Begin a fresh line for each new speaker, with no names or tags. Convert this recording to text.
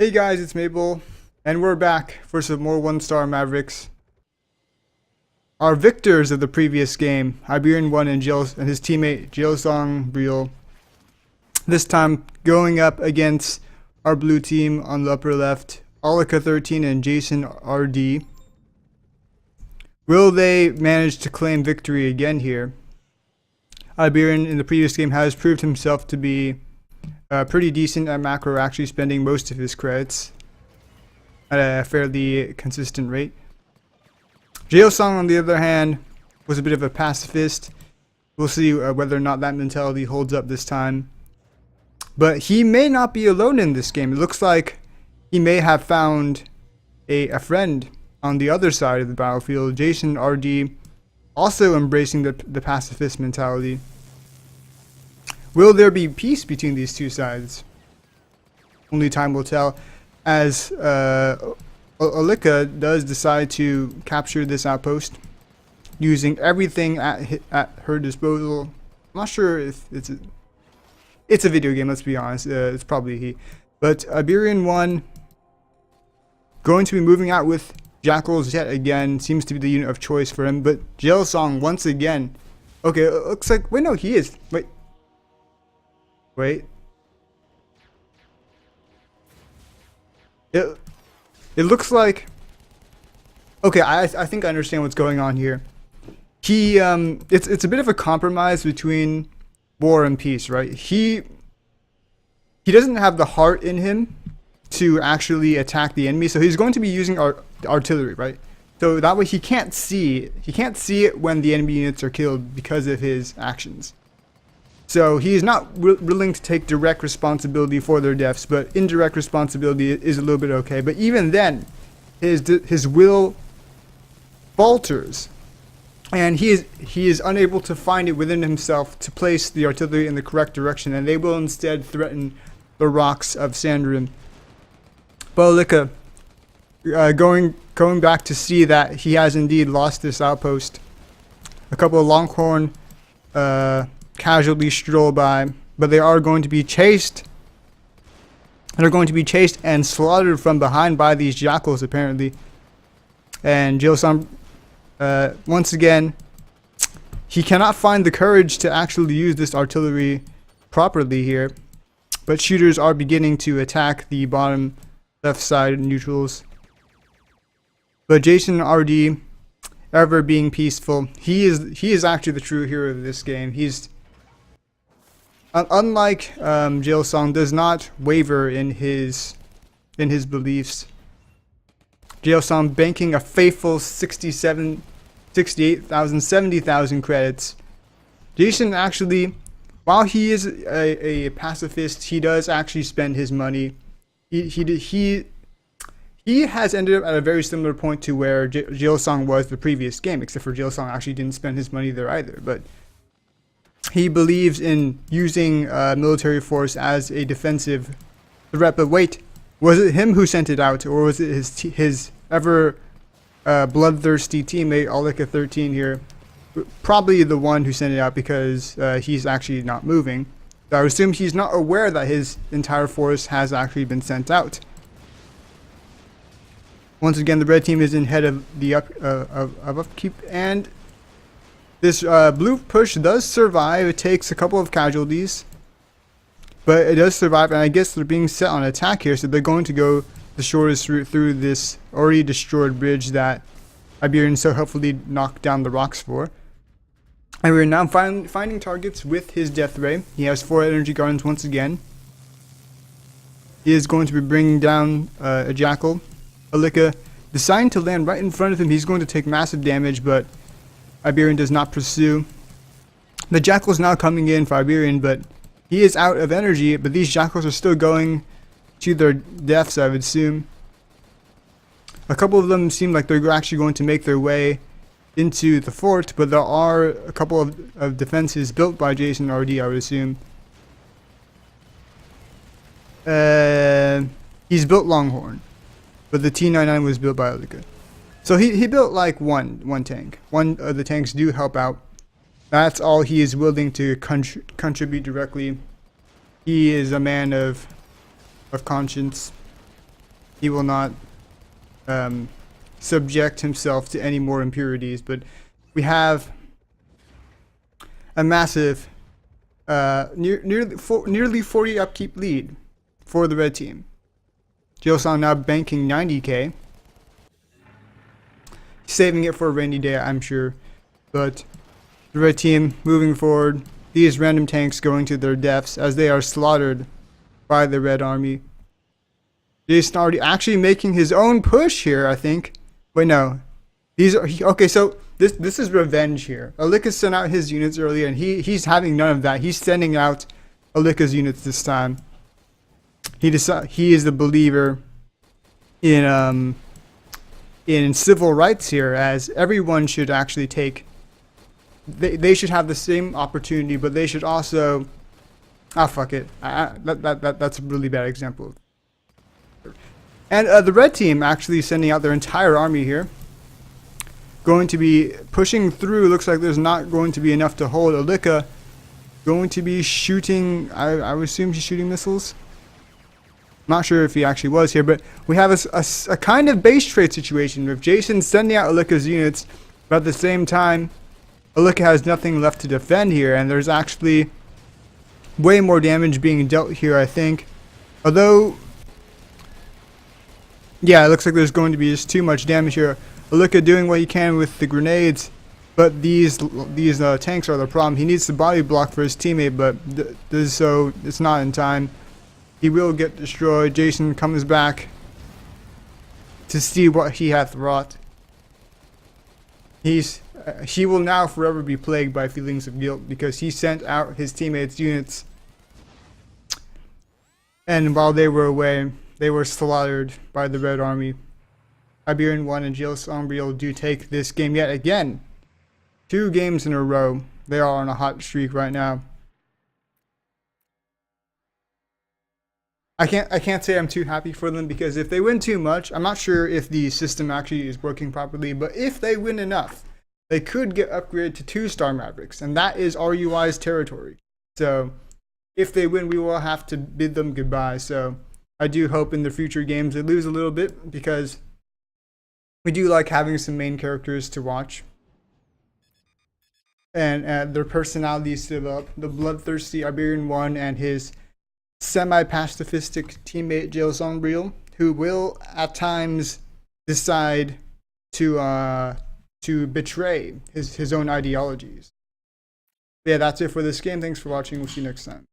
Hey guys, it's Mabel, and we're back for some more one-star Mavericks. Our victors of the previous game, Iberian1 and his teammate JasonRd, this time going up against our blue team on the upper left, olika13 and JasonRd. Will they manage to claim victory again here? Iberian in the previous game has proved himself to be pretty decent at macro, actually spending most of his credits at a fairly consistent rate. Jailsong, on the other hand, was a bit of a pacifist. We'll see whether or not that mentality holds up this time. But he may not be alone in this game. It looks like he may have found a friend on the other side of the battlefield. JasonRd also embracing the pacifist mentality. Will there be peace between these two sides? Only time will tell, as Olika does decide to capture this outpost using everything at her disposal. I'm not sure if it's a video game, let's be honest. It's probably he. But Iberian1 going to be moving out with Jackals yet again. Seems to be the unit of choice for him. But Jailsong once again. Okay, it looks like... Wait, no, he is. Wait. It looks like... Okay, I think I understand what's going on here. It's a bit of a compromise between war and peace, right? He doesn't have the heart in him to actually attack the enemy, so he's going to be using artillery, right? So that way he can't see it when the enemy units are killed because of his actions. So he is not willing to take direct responsibility for their deaths, but indirect responsibility is a little bit okay. But even then, his will falters, and he is unable to find it within himself to place the artillery in the correct direction, and they will instead threaten the rocks of Sandrin. Olika going back to see that he has indeed lost this outpost. A couple of Longhorn casually stroll by, but they are going to be chased. They're going to be chased and slaughtered from behind by these jackals, apparently. And Jailsong, once again, he cannot find the courage to actually use this artillery properly here. But shooters are beginning to attack the bottom left side neutrals. But JasonRd, ever being peaceful, he is actually the true hero of this game. He's unlike Jailsong, does not waver in his beliefs. Jailsong banking a faithful 68,000, 70,000 credits. Jason actually, while he is a pacifist, he does actually spend his money. He has ended up at a very similar point to where Jailsong was the previous game, except for Jailsong actually didn't spend his money there either. But he believes in using military force as a defensive threat. But wait, was it him who sent it out, or was it his ever bloodthirsty teammate olika13 here? Probably the one who sent it out, because he's actually not moving. So I would assume he's not aware that his entire force has actually been sent out. Once again, the red team is in head of the upkeep, and this blue push does survive. It takes a couple of casualties, but it does survive, and I guess they're being set on attack here, so they're going to go the shortest route through this already destroyed bridge that Iberian so helpfully knocked down the rocks for. And we're now finding targets with his death ray. He has 4 energy gardens once again. He is going to be bringing down a jackal. Olika deciding to land right in front of him. He's going to take massive damage, but Iberian does not pursue. The jackal is now coming in for Iberian, but he is out of energy. But these jackals are still going to their deaths, I would assume. A couple of them seem like they're actually going to make their way into the fort, but there are a couple of defenses built by JasonRd, I would assume. He's built Longhorn, but the T99 was built by Olika. So he built like one tank. One of the tanks do help out. That's all he is willing to contribute directly. He is a man of conscience. He will not subject himself to any more impurities. But we have a massive, nearly 40 upkeep lead for the red team. Jailsong now banking 90k. Saving it for a rainy day, I'm sure. But the red team moving forward. These random tanks going to their deaths as they are slaughtered by the red army. JasonRd actually making his own push here, I think. Wait, no. These are okay. So this is revenge here. Olika sent out his units earlier, and he's having none of that. He's sending out Olika's units this time. He is the believer in civil rights here, as everyone should actually take. They should have the same opportunity, but they should also. Fuck it. That's a really bad example. And the red team actually sending out their entire army here. Going to be pushing through. Looks like there's not going to be enough to hold. Olika going to be shooting. I would assume he's shooting missiles. Not sure if he actually was here, but we have a kind of base trade situation with Jason sending out Olika's units, but at the same time, Olika has nothing left to defend here, and there's actually way more damage being dealt here, I think. Although, yeah, it looks like there's going to be just too much damage here. Olika doing what he can with the grenades, but these tanks are the problem. He needs the body block for his teammate, but so it's not in time. He will get destroyed. Jason comes back to see what he hath wrought. He will now forever be plagued by feelings of guilt because he sent out his teammates' units, and while they were away, they were slaughtered by the Red Army. Iberian1 and JasonRd do take this game yet again. 2 games in a row. They are on a hot streak right now. I can't say I'm too happy for them, because if they win too much, I'm not sure if the system actually is working properly, but if they win enough, they could get upgraded to 2-star Mavericks, and that is RUI's territory. So if they win, we will have to bid them goodbye. So I do hope in the future games they lose a little bit, because we do like having some main characters to watch and their personalities develop. The bloodthirsty Iberian1 and his semi-pacifistic teammate JasonRd, who will at times decide to betray his own ideologies. But yeah, that's it for this game. Thanks for watching. We'll see you next time.